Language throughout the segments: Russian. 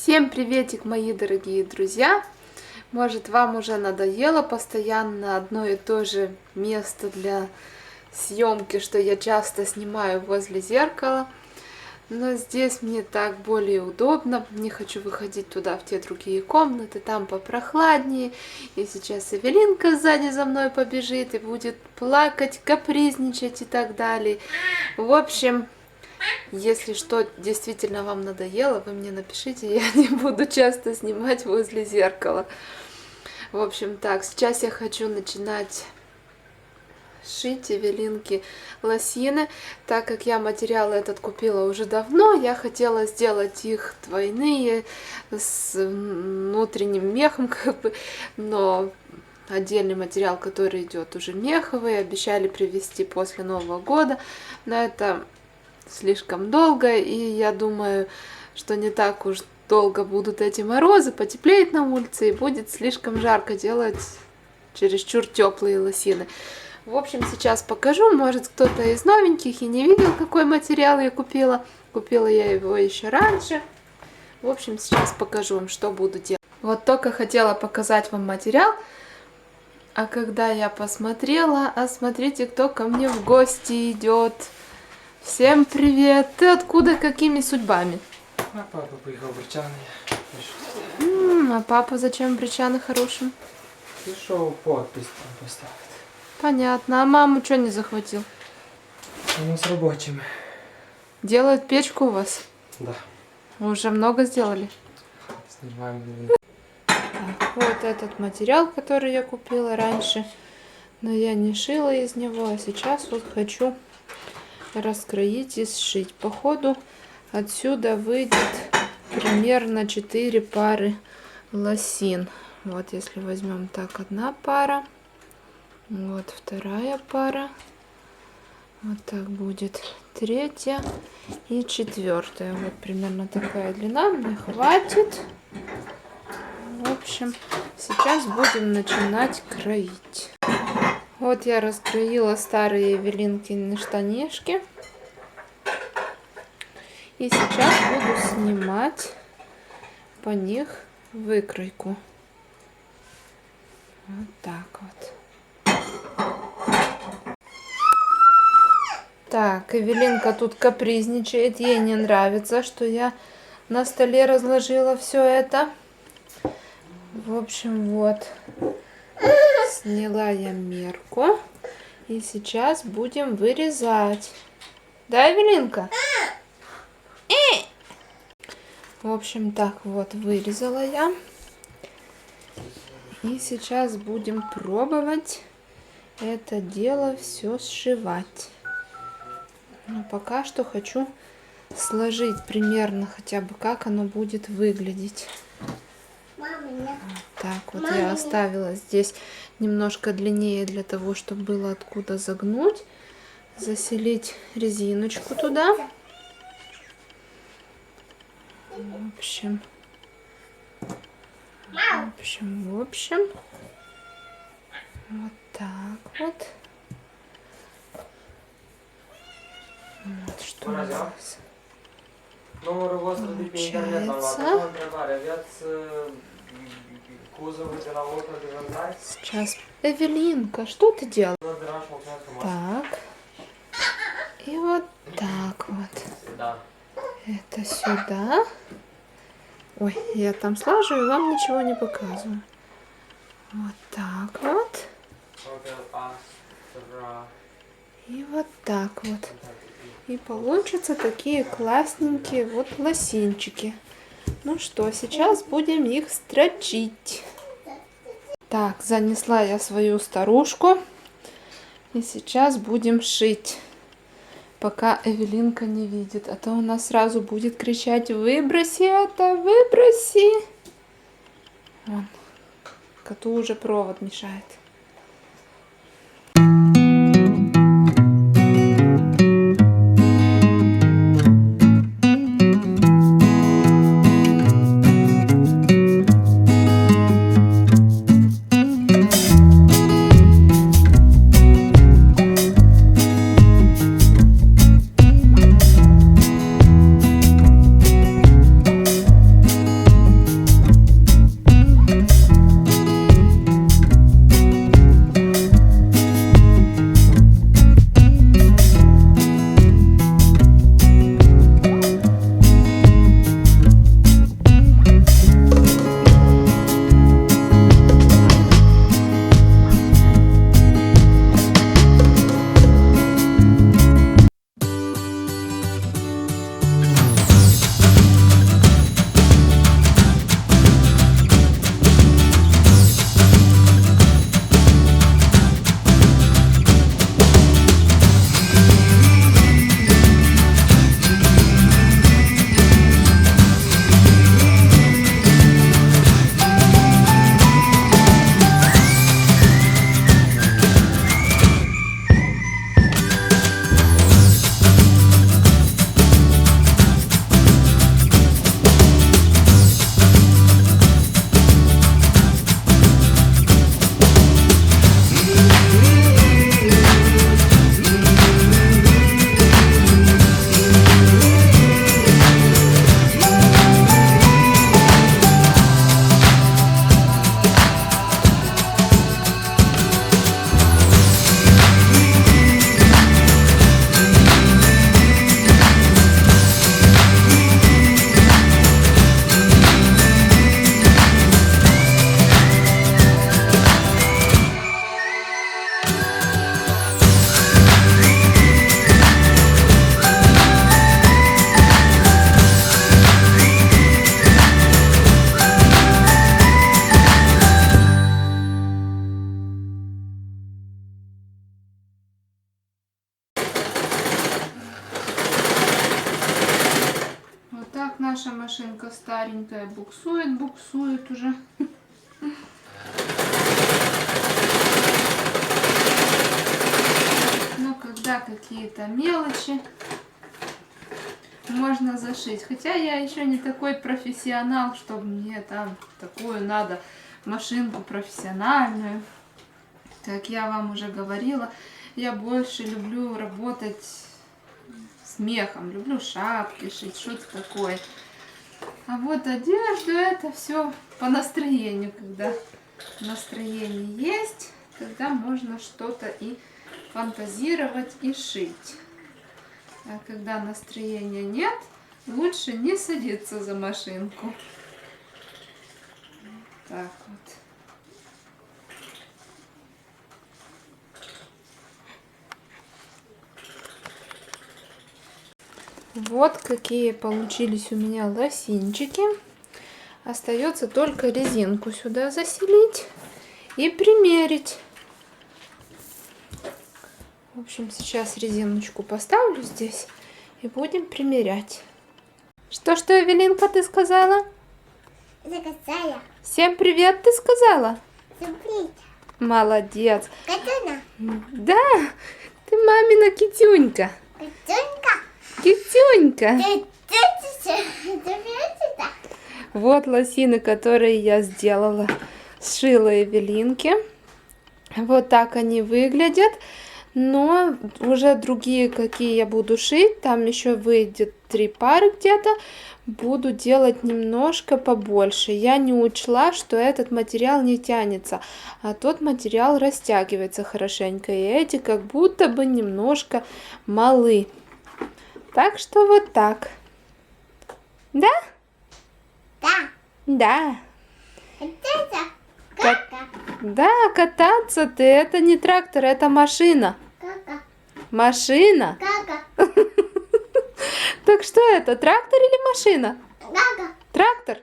Всем приветик, мои дорогие друзья! Может, вам уже надоело постоянно одно и то же место для съемки, что я часто снимаю возле зеркала. Но здесь мне так более удобно. Не хочу выходить туда, в те другие комнаты, там попрохладнее. И сейчас Эвелинка сзади за мной побежит и будет плакать, капризничать и так далее. В общем, если что действительно вам надоело, вы мне напишите, я не буду часто снимать возле зеркала. В общем, так, сейчас я хочу начинать шить Эвелинке лосины. Так как я материал этот купила уже давно, я хотела сделать их двойные, с внутренним мехом, но отдельный материал, который идет уже меховый, обещали привезти после Нового года, но это слишком долго, и я думаю, что не так уж долго будут эти морозы, потеплеет на улице, и будет слишком жарко делать чересчур теплые лосины. В общем, сейчас покажу, может кто-то из новеньких и не видел, какой материал я купила. Купила я его еще раньше. В общем, сейчас покажу вам, что буду делать. Вот только хотела показать вам материал, а когда я посмотрела, смотрите, кто ко мне в гости идет. Всем привет! Ты откуда, какими судьбами? А папа приехал в Бричаны. А папа зачем в Бричаны хорошим? Пришел подпись там поставить. Понятно. А маму что не захватил? Он с рабочим. Делают печку у вас? Да. Уже много сделали? Снимаем. Так, вот этот материал, который я купила раньше, но я не шила из него, а сейчас вот хочу раскроить и сшить. Походу отсюда выйдет примерно 4 пары лосин. Вот если возьмем так, одна пара, вот вторая пара, вот так будет третья и четвертая. Вот примерно такая длина, мне хватит. В общем, сейчас будем начинать кроить. Вот я раскроила старые Эвелинкины штанишки. И сейчас буду снимать по них выкройку. Вот так вот. Так, Эвелинка тут капризничает. Ей не нравится, что я на столе разложила все это. В общем, вот. Сняла я мерку. И сейчас будем вырезать. Да, Эвелинка? В общем, так вот вырезала я. И сейчас будем пробовать это дело все сшивать. Но пока что хочу сложить примерно хотя бы, как оно будет выглядеть. Вот так вот я оставила здесь немножко длиннее для того, чтобы было откуда загнуть. Заселить резиночку туда. В общем. Вот так вот. Вот что у нас получается. Сейчас. Эвелинка, что ты делаешь? Так. И вот так вот. Это сюда. Ой, я там слажу и вам ничего не показываю. Вот так вот. И вот так вот. И получатся такие классненькие вот лосинчики. Ну что, сейчас будем их строчить. Так, занесла я свою старушку. И сейчас будем шить. Пока Эвелинка не видит. А то она сразу будет кричать: выброси это, выброси. Вон. Коту уже провод мешает. машинка старенькая, буксует уже. Но когда какие-то мелочи можно зашить. Хотя я еще не такой профессионал, чтобы мне там такую надо машинку профессиональную. Как я вам уже говорила, я больше люблю работать с мехом. Люблю шапки шить, что-то такое. А вот одежду это все по настроению. Когда настроение есть, тогда можно что-то и фантазировать и шить. А когда настроения нет, лучше не садиться за машинку. Так вот. Вот какие получились у меня лосинчики. Остается только резинку сюда заселить и примерить. В общем, сейчас резиночку поставлю здесь и будем примерять. Что, Эвелинка, ты сказала? Заказала. Всем привет, ты сказала? Сюрприз. Молодец. Катюна. Да, ты мамина китюнька. Катюнька. Китюнька. Ты Вот лосины, которые я сделала. Сшила Эвелинке. Вот так они выглядят. Но уже другие, какие я буду шить, там еще выйдет 3 пары где-то, буду делать немножко побольше. Я не учла, что этот материал не тянется, а тот материал растягивается хорошенько. И эти как будто бы немножко малы. Так что вот так. Да? Да. Да. Это кака. Да, кататься-то это не трактор, это машина. Кака. Машина. Кака. Так что это, трактор или машина? Кака. Трактор?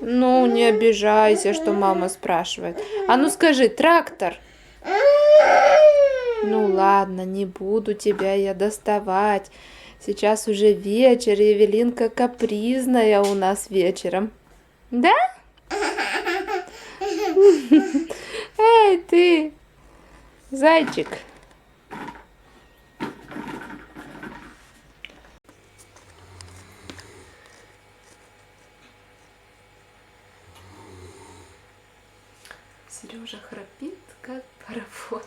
Ну, не обижайся, что мама спрашивает. А ну скажи, трактор? Ну ладно, не буду тебя я доставать. Сейчас уже вечер, и Эвелинка капризная у нас вечером. Да? Эй, ты, зайчик. Сережа храпит, как паровоз.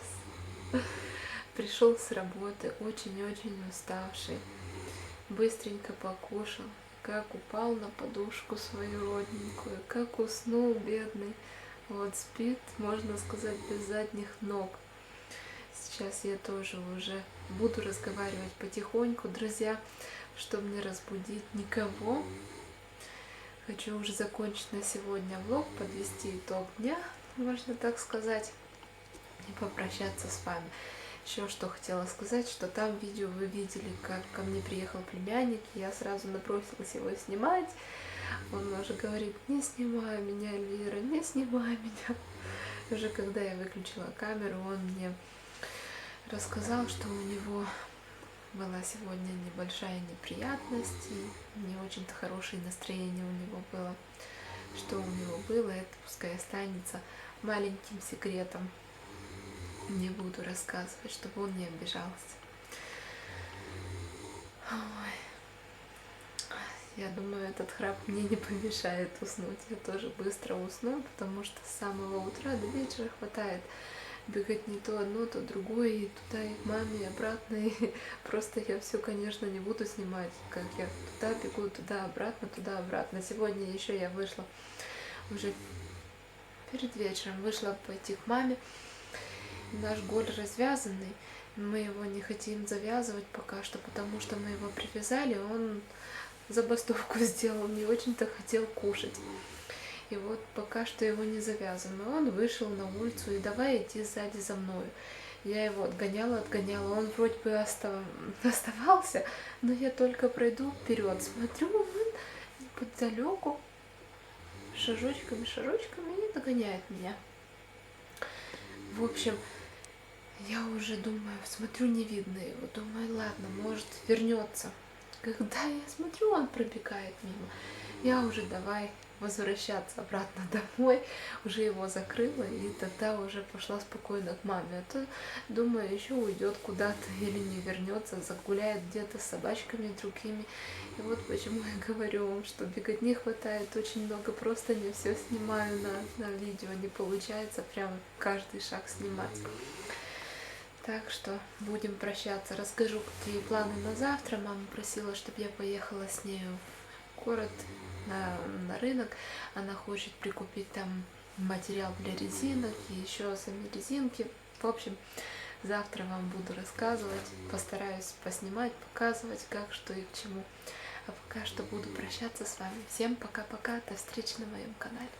Пришел с работы очень-очень уставший. Быстренько покушал, как упал на подушку свою родненькую, как уснул бедный. Вот спит, можно сказать, без задних ног. Сейчас я тоже уже буду разговаривать потихоньку, друзья, чтобы не разбудить никого. Хочу уже закончить на сегодня влог, подвести итог дня, можно так сказать, и попрощаться с вами. Еще что хотела сказать, что там видео вы видели, как ко мне приехал племянник, и я сразу набросилась его снимать. Он уже говорит: не снимай меня, Лира, не снимай меня. Уже когда я выключила камеру, он мне рассказал, что у него была сегодня небольшая неприятность, и не очень-то хорошее настроение у него было. Что у него было, это пускай останется маленьким секретом. Не буду рассказывать, чтобы он не обижался. Ой. Я думаю, этот храп мне не помешает уснуть. Я тоже быстро усну, потому что с самого утра до вечера хватает бегать не то одно, то другое, и туда, и к маме, и обратно. И просто я все, конечно, не буду снимать, как я туда бегу, туда, обратно. Сегодня еще я вышла уже перед вечером, вышла пойти к маме. Наш голь развязанный, мы его не хотим завязывать пока что, потому что мы его привязали, он забастовку сделал, не очень-то хотел кушать. И вот пока что его не завязываем. И он вышел на улицу и давай идти сзади за мною. Я его отгоняла, он вроде бы оставался, но я только пройду вперед, смотрю, он неподалеку шажочками и догоняет меня. В общем, я уже думаю, смотрю, не видно его. Думаю, ладно, может вернется. Когда я смотрю, он пробегает мимо. Я уже давай возвращаться обратно домой, уже его закрыла, и тогда уже пошла спокойно к маме. А то, думаю, еще уйдет куда-то или не вернется, загуляет где-то с собачками другими. И вот почему я говорю вам, что бегать не хватает очень много, просто не все снимаю на видео, не получается прям каждый шаг снимать. Так что будем прощаться. Расскажу, какие планы на завтра. Мама просила, чтобы я поехала с нею в город, на рынок. Она хочет прикупить там материал для резинок и еще сами резинки. В общем, завтра вам буду рассказывать. Постараюсь поснимать, показывать, как, что и к чему. А пока что буду прощаться с вами. Всем пока-пока. До встречи на моем канале.